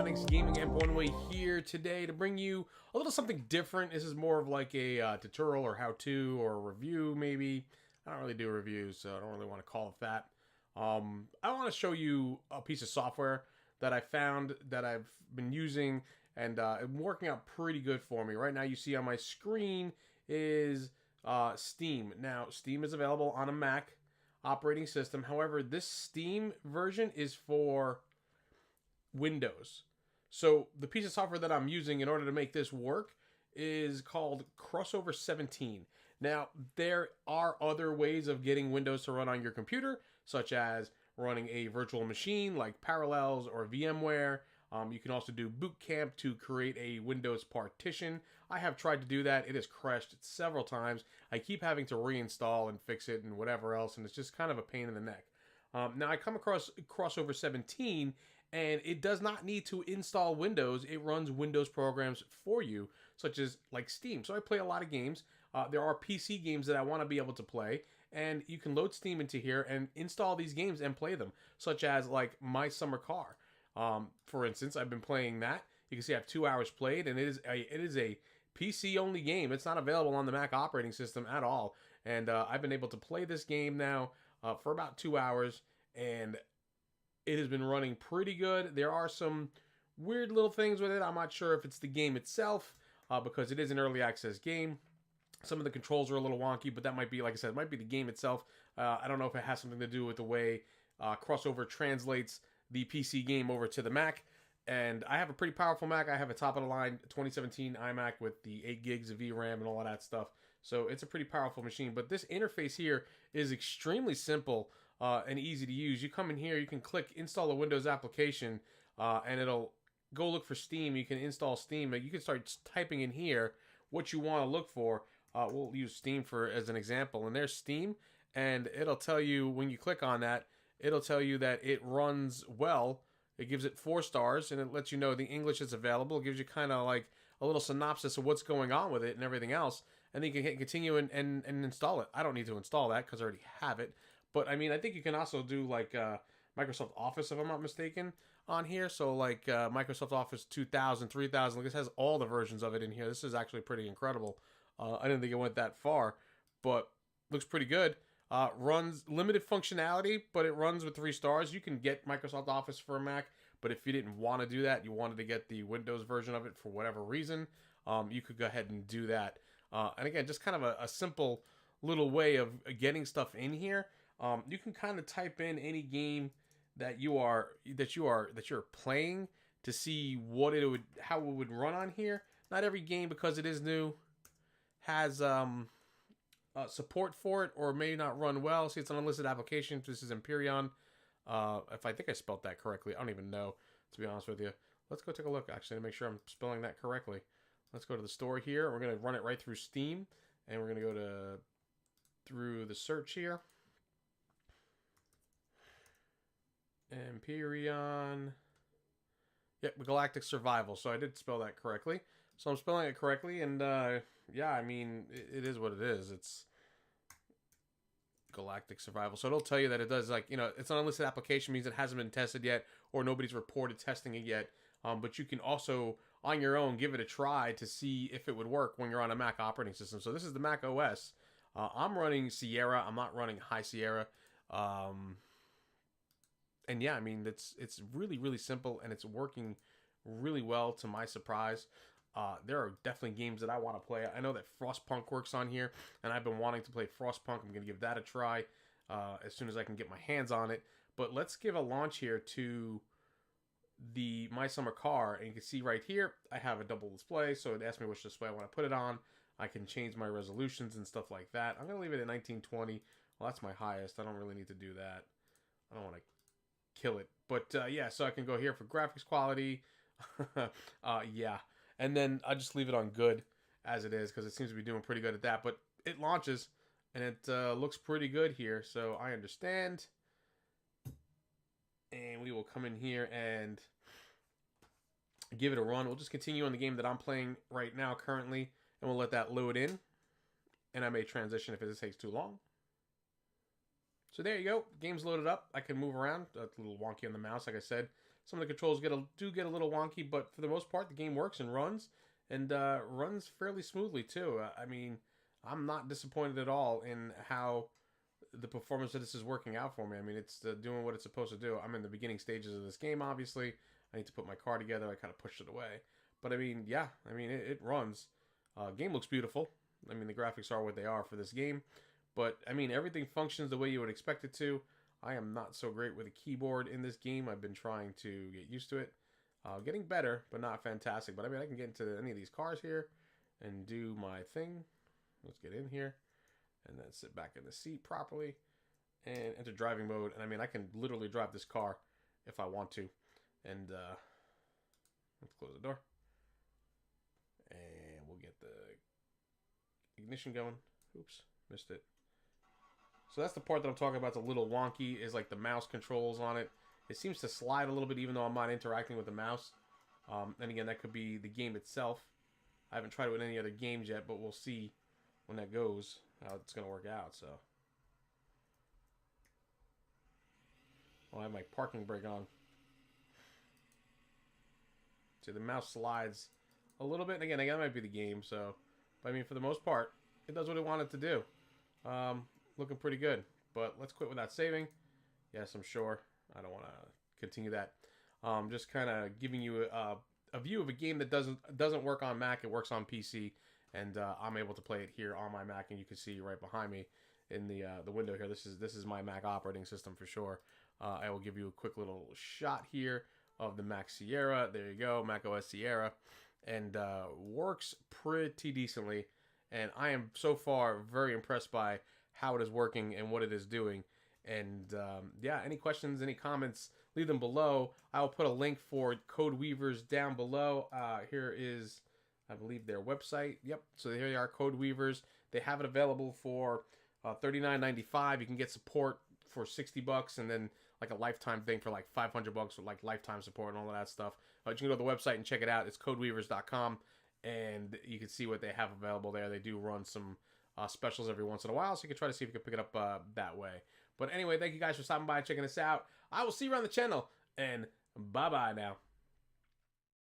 Thanks Gaming and One Way here today to bring you a little something different. This is more of like a tutorial or how-to or a review maybe. I don't really do reviews, so I don't really want to call it that. I want to show you a piece of software that I found that I've been using and working out pretty good for me. Right now you see on my screen is Steam. Now Steam is available on a Mac operating system. However, this Steam version is for Windows. So the piece of software that I'm using in order to make this work is called Crossover 17. Now, there are other ways of getting Windows to run on your computer, such as running a virtual machine like Parallels or VMware. You can also do Boot Camp to create a Windows partition. I have tried to do that. It has crashed several times. I keep having to reinstall and fix it and whatever else, and it's just kind of a pain in the neck. Now, I come across Crossover 17, and it does not need to install Windows. It runs Windows programs for you, such as like Steam. So I play a lot of games. There are PC games that I want to be able to play, and you can load Steam into here and install these games and play them, such as like My Summer Car. For instance, I've been playing that. You can see I have 2 hours played, and it is a PC only game. It's not available on the Mac operating system at all. And I've been able to play this game now for about 2 hours, and it has been running pretty good. There are some weird little things with it. I'm not sure if it's the game itself, because it is an early access game. Some of the controls are a little wonky, but that might be, like I said, it might be the game itself. I don't know if it has something to do with the way Crossover translates the PC game over to the Mac. And I have a pretty powerful Mac. I have a top-of-the-line 2017 iMac with the 8 gigs of VRAM and all of that stuff. So it's a pretty powerful machine. But this interface here is extremely simple and easy to use. You come in here, you can click Install a Windows application, and it'll go look for Steam. You can install Steam. You can start typing in here what you want to look for. We'll use Steam as an example. And there's Steam, and it'll tell you when you click on that, it'll tell you that it runs well. It gives it 4 stars, and it lets you know the English is available. It gives you kind of like a little synopsis of what's going on with it and everything else. And then you can hit continue and install it. I don't need to install that because I already have it. But, I mean, I think you can also do, like, Microsoft Office, if I'm not mistaken, on here. So, like, Microsoft Office 2000, 3000. Like, this has all the versions of it in here. This is actually pretty incredible. I didn't think it went that far, but looks pretty good. Runs limited functionality, but it runs with 3 stars. You can get Microsoft Office for a Mac, but if you didn't want to do that, you wanted to get the Windows version of it for whatever reason, you could go ahead and do that. And again, just kind of a simple little way of getting stuff in here. You can kind of type in any game that you're playing to see how it would run on here. Not every game, because it is new, has support for it, or may not run well. See, it's an unlisted application. This is Empyrean. If I think I spelled that correctly, I don't even know, to be honest with you. Let's go take a look, actually, to make sure I'm spelling that correctly. Let's go to the store here. We're going to run it right through Steam, and we're going to go through the search here. Empyrean. Yep, Galactic Survival. So I did spell that correctly. So I'm spelling it correctly, and yeah, I mean, it is what it is. It's Galactic Survival. So it'll tell you that it does, like, it's an unlisted application, means it hasn't been tested yet, or nobody's reported testing it yet. But you can also, on your own, give it a try to see if it would work when you're on a Mac operating system. So this is the Mac OS. I'm running Sierra. I'm not running High Sierra. And yeah, I mean, it's really, really simple, and it's working really well to my surprise. There are definitely games that I want to play. I know that Frostpunk works on here, and I've been wanting to play Frostpunk. I'm going to give that a try as soon as I can get my hands on it. But let's give a launch here to the My Summer Car, and you can see right here, I have a double display, so it asks me which display I want to put it on. I can change my resolutions and stuff like that. I'm going to leave it at 1920. Well, that's my highest. I don't really need to do that. I don't want to kill it. But yeah, so I can go here for graphics quality. Yeah. And then I just leave it on good as it is, because it seems to be doing pretty good at that. But it launches, and it looks pretty good here. So I understand. And we will come in here and give it a run. We'll just continue on the game that I'm playing right now currently, and we'll let that load in. And I may transition if it takes too long. So there you go. Game's loaded up. I can move around. That's a little wonky on the mouse, like I said. Some of the controls do get a little wonky, but for the most part, the game works and runs, and runs fairly smoothly too. I mean, I'm not disappointed at all in how the performance of this is working out for me. I mean, it's doing what it's supposed to do. I'm in the beginning stages of this game, obviously. I need to put my car together. I kind of pushed it away. But I mean, yeah, I mean, it runs. Game looks beautiful. I mean, the graphics are what they are for this game. But, I mean, everything functions the way you would expect it to. I am not so great with a keyboard in this game. I've been trying to get used to it. Getting better, but not fantastic. But, I mean, I can get into any of these cars here and do my thing. Let's get in here. And then sit back in the seat properly. And enter driving mode. And, I mean, I can literally drive this car if I want to. And, let's close the door. And we'll get the ignition going. Oops, missed it. So that's the part that I'm talking about. It's a little wonky, is like the mouse controls on it. It seems to slide a little bit even though I'm not interacting with the mouse. And again, that could be the game itself. I haven't tried it with any other games yet, but we'll see when that goes how it's going to work out. So, I have my parking brake on. See, the mouse slides a little bit. And again, that might be the game. So, but I mean, for the most part, it does what it wanted to do. Looking pretty good. But let's quit without saving. Yes, I'm sure. I don't want to continue that. Just kind of giving you a view of a game that doesn't work on Mac. It works on PC, and I'm able to play it here on my Mac. And you can see right behind me in the window here. This is my Mac operating system for sure. I will give you a quick little shot here of the Mac Sierra. There you go, macOS Sierra, and works pretty decently. And I am so far very impressed by how it is working and what it is doing. And yeah, any questions, any comments, leave them below. I'll put a link for Code Weavers down below. Here is, I believe, their website. Yep, so here they are, Code Weavers. They have it available for $39.95. You can get support for $60, and then like a lifetime thing for like $500 with like lifetime support and all of that stuff. You can go to the website and check it out. It's codeweavers.com, and you can see what they have available there. They do run some specials every once in a while, so you can try to see if you can pick it up that way. But anyway, thank you guys for stopping by and checking this out. I will see you around the channel, and bye-bye now.